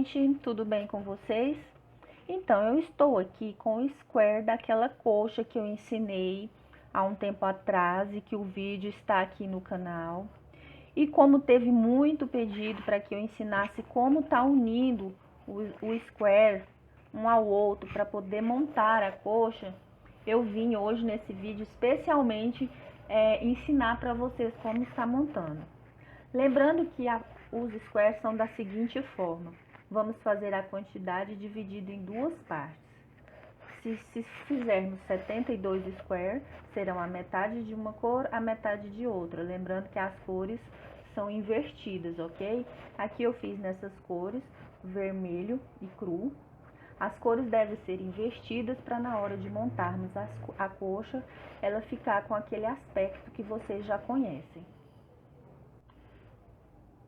gente, tudo bem com vocês? Então, eu estou aqui com o square daquela coxa que eu ensinei há um tempo atrás e que o vídeo está aqui no canal. E como teve muito pedido para que eu ensinasse como tá unindo o square um ao outro para poder montar a coxa, eu vim hoje nesse vídeo especialmente ensinar para vocês como está montando. Lembrando que os squares são da seguinte forma: vamos fazer a quantidade dividida em duas partes. Se fizermos 72 squares, serão a metade de uma cor, a metade de outra. Lembrando que as cores são invertidas, ok? Aqui eu fiz nessas cores, vermelho e cru. As cores devem ser invertidas para na hora de montarmos a coxa, ela ficar com aquele aspecto que vocês já conhecem.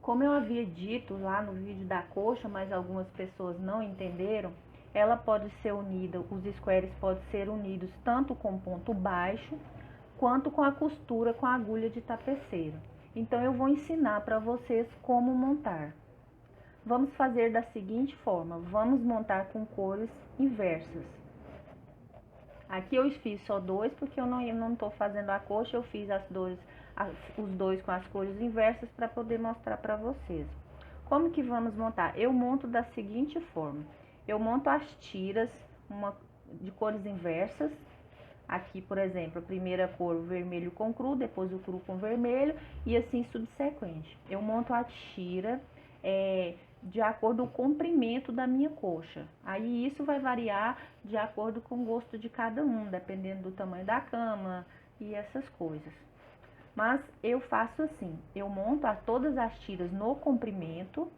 Como eu havia dito lá no vídeo da coxa, mas algumas pessoas não entenderam, ela pode ser unida, os squares podem ser unidos tanto com ponto baixo, quanto com a costura com a agulha de tapeceiro. Então, eu vou ensinar para vocês como montar. Vamos fazer da seguinte forma: vamos montar com cores inversas. Aqui eu fiz só dois, porque eu não estou fazendo a coxa, eu fiz os dois com as cores inversas para poder mostrar para vocês. Como que vamos montar? Eu monto da seguinte forma: eu monto as tiras de cores inversas. Aqui, por exemplo, a primeira cor vermelho com cru, depois o cru com vermelho e assim subsequente. Eu monto a tira de acordo com o comprimento da minha coxa. Aí isso vai variar de acordo com o gosto de cada um, dependendo do tamanho da cama e essas coisas. Mas eu faço assim: eu monto todas as tiras no comprimento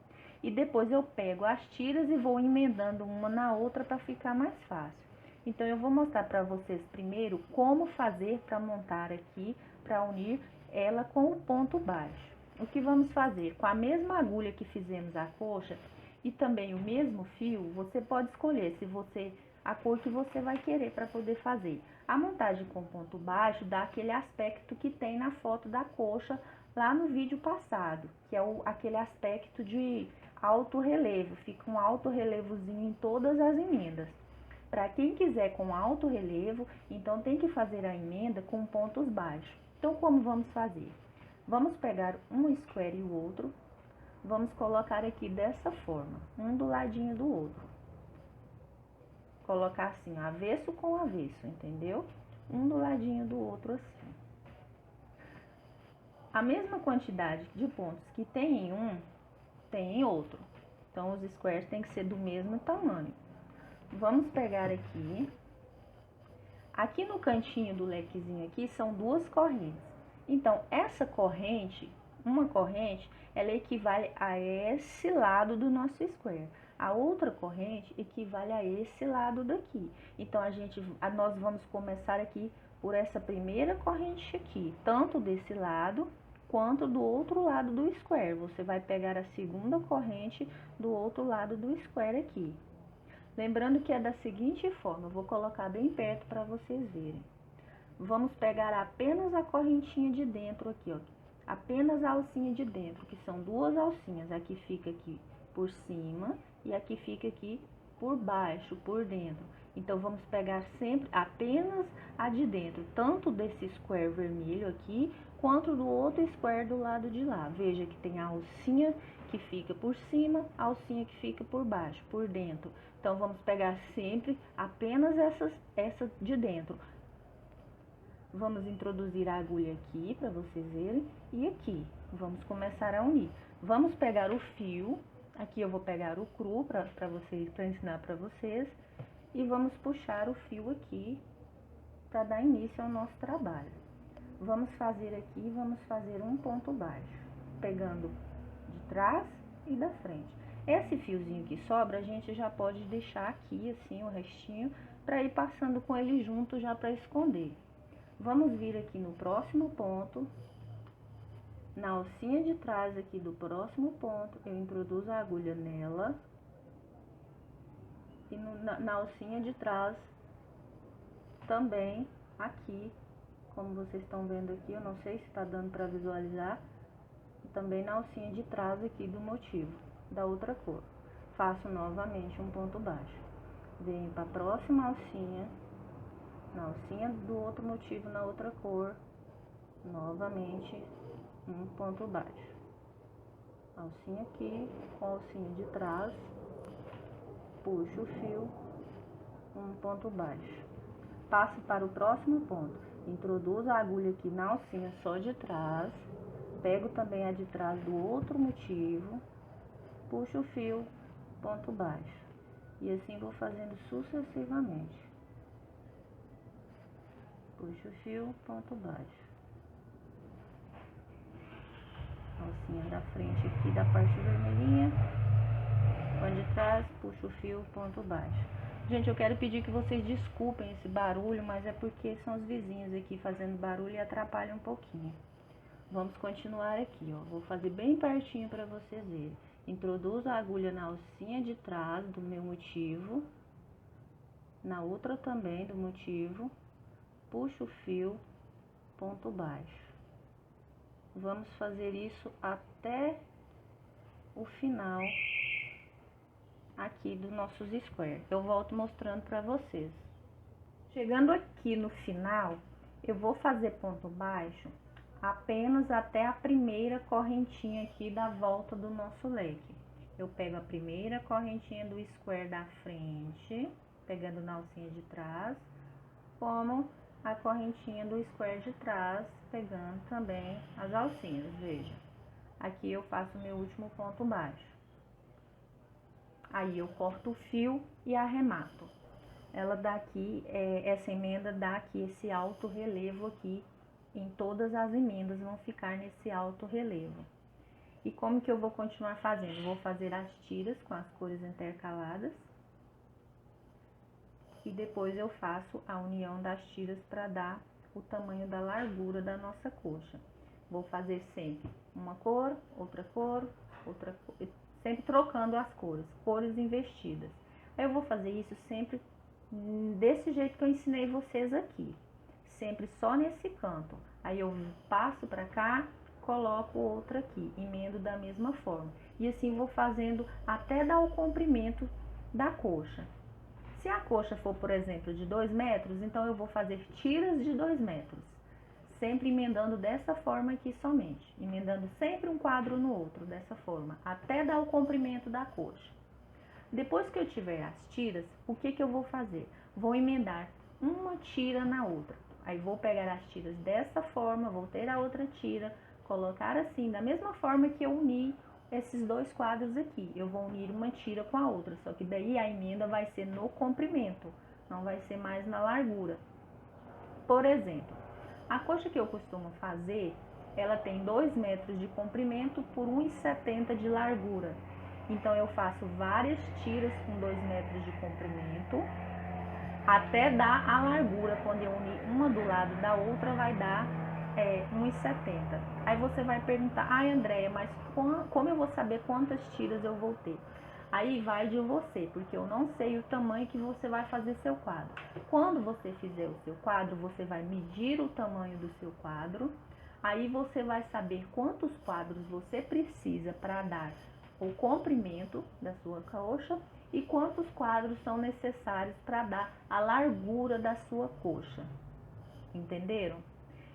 e depois eu pego as tiras e vou emendando uma na outra para ficar mais fácil. Então, eu vou mostrar para vocês primeiro como fazer para montar aqui, para unir ela com o ponto baixo. O que vamos fazer? Com a mesma agulha que fizemos a coxa e também o mesmo fio, você pode escolher a cor que você vai querer para poder fazer. A montagem com ponto baixo dá aquele aspecto que tem na foto da coxa lá no vídeo passado, que é aquele aspecto de alto relevo, fica um alto relevozinho em todas as emendas. Para quem quiser com alto relevo, então tem que fazer a emenda com pontos baixos. Então, como vamos fazer? Vamos pegar um square e o outro, vamos colocar aqui dessa forma, um do ladinho do outro. Colocar assim, avesso com avesso, entendeu? Um do ladinho do outro assim. A mesma quantidade de pontos que tem em um, tem em outro. Então, os squares tem que ser do mesmo tamanho. Vamos pegar aqui no cantinho do lequezinho aqui, são duas correntes. Então, essa corrente, uma corrente, ela equivale a esse lado do nosso square. A outra corrente equivale a esse lado daqui. Então, nós vamos começar aqui por essa primeira corrente aqui, tanto desse lado quanto do outro lado do square. Você vai pegar a segunda corrente do outro lado do square aqui. Lembrando que é da seguinte forma, eu vou colocar bem perto para vocês verem. Vamos pegar apenas a correntinha de dentro aqui, ó. Apenas a alcinha de dentro, que são duas alcinhas. Aqui fica aqui por cima e aqui fica aqui por baixo, por dentro. Então, vamos pegar sempre apenas a de dentro, tanto desse square vermelho aqui, quanto do outro square do lado de lá. Veja que tem a alcinha que fica por cima, a alcinha que fica por baixo, por dentro. Então, vamos pegar sempre apenas essa de dentro. Vamos introduzir a agulha aqui, para vocês verem, e aqui. Vamos começar a unir. Vamos pegar o fio, aqui eu vou pegar o cru, para ensinar para vocês, e vamos puxar o fio aqui, para dar início ao nosso trabalho. Vamos fazer aqui, vamos fazer um ponto baixo, pegando de trás e da frente. Esse fiozinho que sobra, a gente já pode deixar aqui, assim, o restinho, para ir passando com ele junto já para esconder. Vamos vir aqui no próximo ponto, na alcinha de trás aqui do próximo ponto, eu introduzo a agulha nela. E na alcinha de trás, também aqui, como vocês estão vendo aqui, eu não sei se está dando para visualizar, também na alcinha de trás aqui do motivo, da outra cor. faço novamente um ponto baixo. Venho para a próxima alcinha, na alcinha do outro motivo, na outra cor, novamente um ponto baixo. Alcinha aqui, com a alcinha de trás, puxo o fio, um ponto baixo. Passo para o próximo ponto, introduzo a agulha aqui na alcinha só de trás, pego também a de trás do outro motivo, puxo o fio, ponto baixo. E assim vou fazendo sucessivamente. Puxo o fio, ponto baixo. Alcinha da frente aqui da parte vermelhinha, com de trás, puxo o fio, ponto baixo. Gente, eu quero pedir que vocês desculpem esse barulho, mas é porque são os vizinhos aqui fazendo barulho e atrapalham um pouquinho. Vamos continuar aqui, ó. Vou fazer bem pertinho para vocês verem. Introduzo a agulha na alcinha de trás do meu motivo, na outra também do motivo, puxo o fio, ponto baixo. Vamos fazer isso até o final aqui dos nossos squares. Eu volto mostrando para vocês. Chegando aqui no final, eu vou fazer ponto baixo apenas até a primeira correntinha aqui da volta do nosso leque. Eu pego a primeira correntinha do square da frente, pegando na alcinha de trás, como a correntinha do square de trás, pegando também as alcinhas, veja. Aqui eu faço o meu último ponto baixo. Aí eu corto o fio e arremato. Ela dá aqui, essa emenda dá aqui esse alto relevo aqui. Em todas as emendas vão ficar nesse alto relevo. E como que eu vou continuar fazendo? Vou fazer as tiras com as cores intercaladas. E depois eu faço a união das tiras para dar o tamanho da largura da nossa coxa. Vou fazer sempre uma cor, outra cor, sempre trocando as cores, cores invertidas. Aí eu vou fazer isso sempre desse jeito que eu ensinei vocês aqui. Sempre só nesse canto. Aí eu passo para cá, coloco outra aqui, emendo da mesma forma. E assim vou fazendo até dar o comprimento da coxa. Se a coxa for, por exemplo, de 2 metros, então eu vou fazer tiras de 2 metros. Sempre emendando dessa forma aqui somente. Emendando sempre um quadro no outro, dessa forma, até dar o comprimento da coxa. Depois que eu tiver as tiras, o que que eu vou fazer? Vou emendar uma tira na outra. Aí vou pegar as tiras dessa forma, vou ter a outra tira, colocar assim, da mesma forma que eu uni esses dois quadros aqui. Eu vou unir uma tira com a outra, só que daí a emenda vai ser no comprimento, não vai ser mais na largura. Por exemplo, a coxa que eu costumo fazer, ela tem 2 metros de comprimento por 1,70 de largura. Então, eu faço várias tiras com 2 metros de comprimento, até dar a largura. Quando eu unir uma do lado da outra, vai dar 1,70. Aí você vai perguntar, ai Andréia, mas como eu vou saber quantas tiras eu vou ter? Aí vai de você, porque eu não sei o tamanho que você vai fazer seu quadro. Quando você fizer o seu quadro, você vai medir o tamanho do seu quadro. Aí você vai saber quantos quadros você precisa para dar o comprimento da sua coxa e quantos quadros são necessários para dar a largura da sua coxa. Entenderam?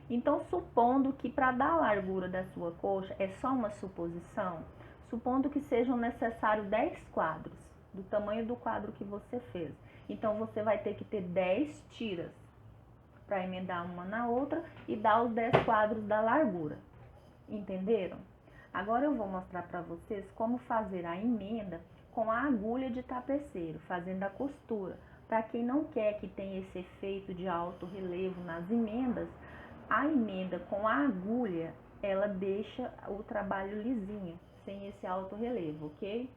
Então, supondo que para dar a largura da sua coxa, é só uma suposição, supondo que sejam necessários 10 quadros, do tamanho do quadro que você fez. Então, você vai ter que ter 10 tiras para emendar uma na outra e dar os 10 quadros da largura. Entenderam? Agora eu vou mostrar para vocês como fazer a emenda com a agulha de tapeceiro, fazendo a costura. Para quem não quer que tenha esse efeito de alto relevo nas emendas, a emenda com a agulha, ela deixa o trabalho lisinho, sem esse alto relevo, ok?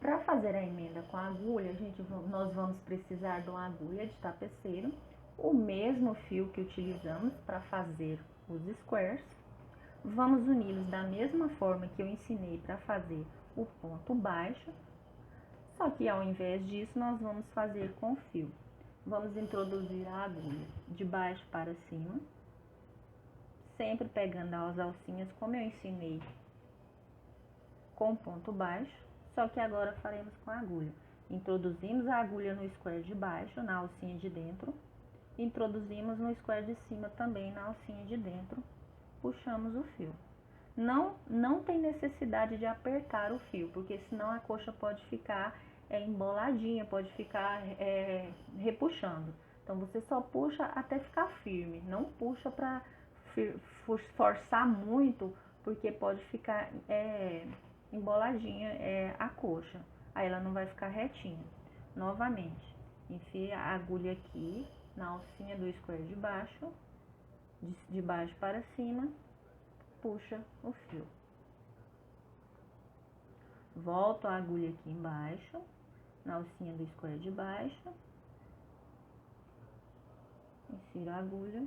Para fazer a emenda com a agulha, nós vamos precisar de uma agulha de tapeceiro, o mesmo fio que utilizamos para fazer os squares. Vamos uni-los da mesma forma que eu ensinei para fazer o ponto baixo, só que ao invés disso nós vamos fazer com fio. Vamos introduzir a agulha de baixo para cima, sempre pegando as alcinhas como eu ensinei com ponto baixo, só que agora faremos com a agulha. Introduzimos a agulha no square de baixo, na alcinha de dentro, introduzimos no square de cima também na alcinha de dentro, puxamos o fio. Não tem necessidade de apertar o fio, porque senão a coxa pode ficar emboladinha, pode ficar repuxando. Então, você só puxa até ficar firme, não puxa para forçar muito, porque pode ficar emboladinha a coxa, aí ela não vai ficar retinha. Novamente, enfia a agulha aqui na alcinha do square de baixo, de baixo para cima, puxa o fio. Volto a agulha aqui embaixo, na alcinha do square de baixo, insiro a agulha,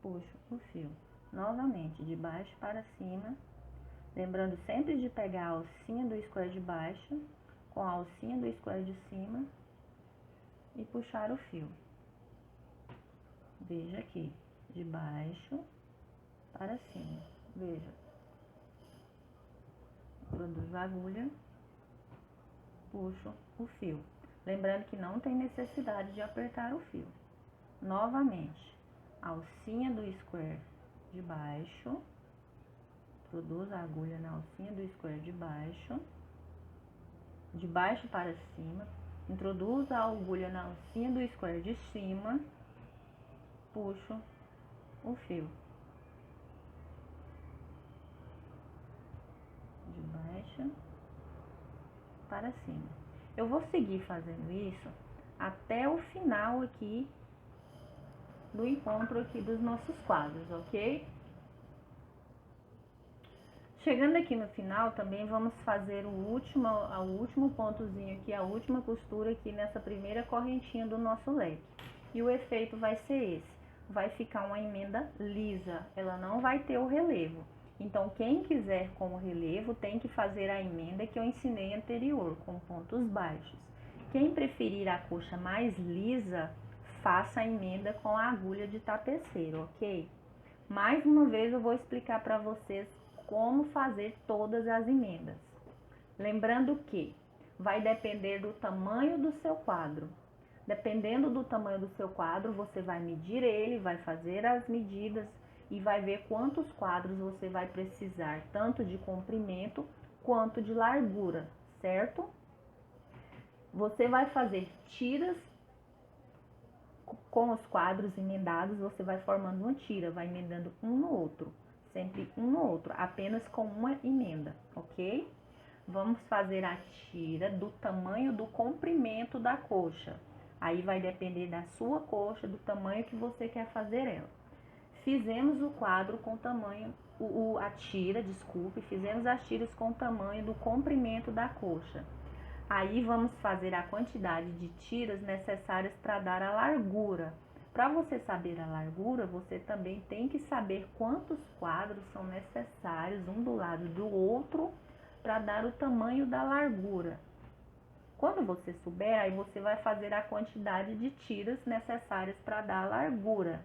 puxo o fio. Novamente, de baixo para cima, lembrando sempre de pegar a alcinha do square de baixo com a alcinha do square de cima e puxar o fio. Veja aqui, de baixo para cima, veja. Introduzo a agulha, puxo o fio. Lembrando que não tem necessidade de apertar o fio. Novamente, alcinha do square de baixo, introduzo a agulha na alcinha do square de baixo para cima, introduzo a agulha na alcinha do square de cima, puxo o fio. De baixo para cima. Eu vou seguir fazendo isso até o final aqui do encontro aqui dos nossos quadros, ok? Chegando aqui no final, também vamos fazer o último pontozinho aqui, a última costura aqui nessa primeira correntinha do nosso leque. E o efeito vai ser esse, vai ficar uma emenda lisa, ela não vai ter o relevo. Então, quem quiser com o relevo, tem que fazer a emenda que eu ensinei anterior, com pontos baixos. Quem preferir a coxa mais lisa, faça a emenda com a agulha de tapeceiro, ok? Mais uma vez eu vou explicar para vocês como fazer todas as emendas. Lembrando que vai depender do tamanho do seu quadro. Dependendo do tamanho do seu quadro, você vai medir ele, vai fazer as medidas e vai ver quantos quadros você vai precisar, tanto de comprimento quanto de largura, certo? Você vai fazer tiras com os quadros emendados, você vai formando uma tira, vai emendando um no outro, sempre um no outro, apenas com uma emenda, ok? Vamos fazer a tira do tamanho do comprimento da coxa. Aí vai depender da sua coxa, do tamanho que você quer fazer ela. Fizemos o quadro com tamanho, fizemos as tiras com o tamanho do comprimento da coxa. Aí vamos fazer a quantidade de tiras necessárias para dar a largura. Para você saber a largura, você também tem que saber quantos quadros são necessários um do lado do outro para dar o tamanho da largura. Quando você souber, aí você vai fazer a quantidade de tiras necessárias para dar a largura.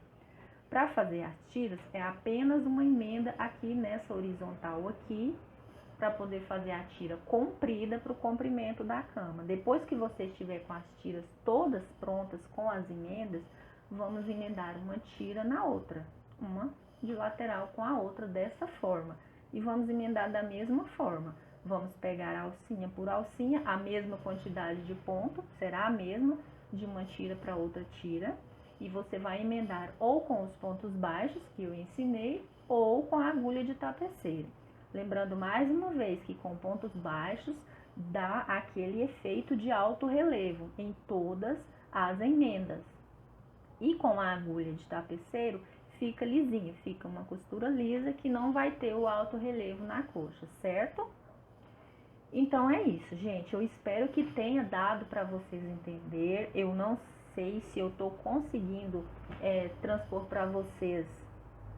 Para fazer as tiras, é apenas uma emenda aqui nessa horizontal aqui, para poder fazer a tira comprida para o comprimento da cama. Depois que você estiver com as tiras todas prontas com as emendas, vamos emendar uma tira na outra, uma de lateral com a outra dessa forma. E vamos emendar da mesma forma. Vamos pegar alcinha por alcinha, a mesma quantidade de ponto, será a mesma de uma tira para outra tira. E você vai emendar ou com os pontos baixos, que eu ensinei, ou com a agulha de tapeceiro. Lembrando mais uma vez que com pontos baixos dá aquele efeito de alto relevo em todas as emendas. E com a agulha de tapeceiro fica lisinho, fica uma costura lisa que não vai ter o alto relevo na coxa, certo? Então é isso, gente. Eu espero que tenha dado para vocês entender. Eu não sei se eu estou conseguindo transpor para vocês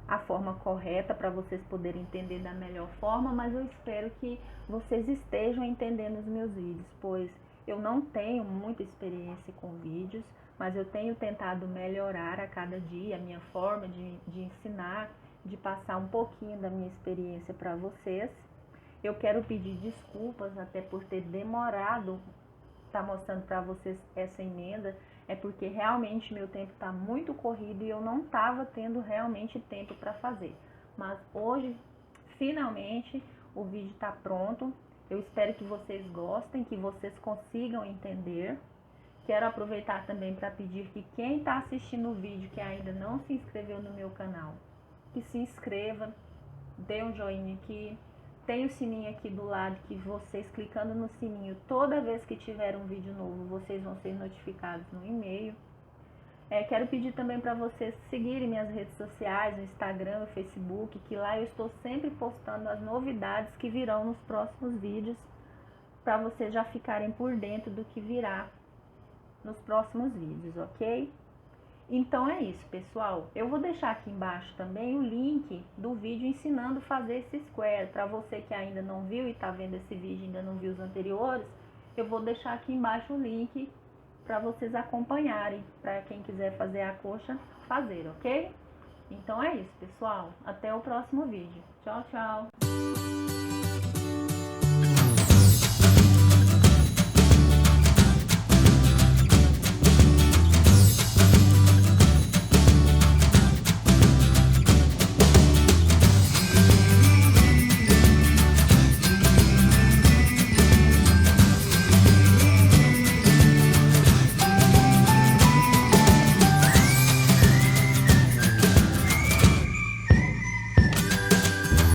a forma correta para vocês poderem entender da melhor forma, mas eu espero que vocês estejam entendendo os meus vídeos, pois eu não tenho muita experiência com vídeos, mas eu tenho tentado melhorar a cada dia a minha forma de ensinar, de passar um pouquinho da minha experiência para vocês. Eu quero pedir desculpas até por ter demorado tá mostrando para vocês essa emenda, é porque realmente meu tempo está muito corrido e eu não estava tendo realmente tempo para fazer. Mas hoje, finalmente, o vídeo está pronto. Eu espero que vocês gostem, que vocês consigam entender. Quero aproveitar também para pedir que quem está assistindo o vídeo que ainda não se inscreveu no meu canal, que se inscreva, dê um joinha aqui. Tem o sininho aqui do lado, que vocês clicando no sininho, toda vez que tiver um vídeo novo, vocês vão ser notificados no e-mail. Quero pedir também para vocês seguirem minhas redes sociais, no Instagram, no Facebook, que lá eu estou sempre postando as novidades que virão nos próximos vídeos, para vocês já ficarem por dentro do que virá nos próximos vídeos, ok? Então é isso, pessoal. Eu vou deixar aqui embaixo também o link do vídeo ensinando a fazer esse square. Para você que ainda não viu e está vendo esse vídeo e ainda não viu os anteriores, eu vou deixar aqui embaixo o link para vocês acompanharem, para quem quiser fazer a coxa, fazer, ok? Então é isso, pessoal. Até o próximo vídeo. Tchau, tchau!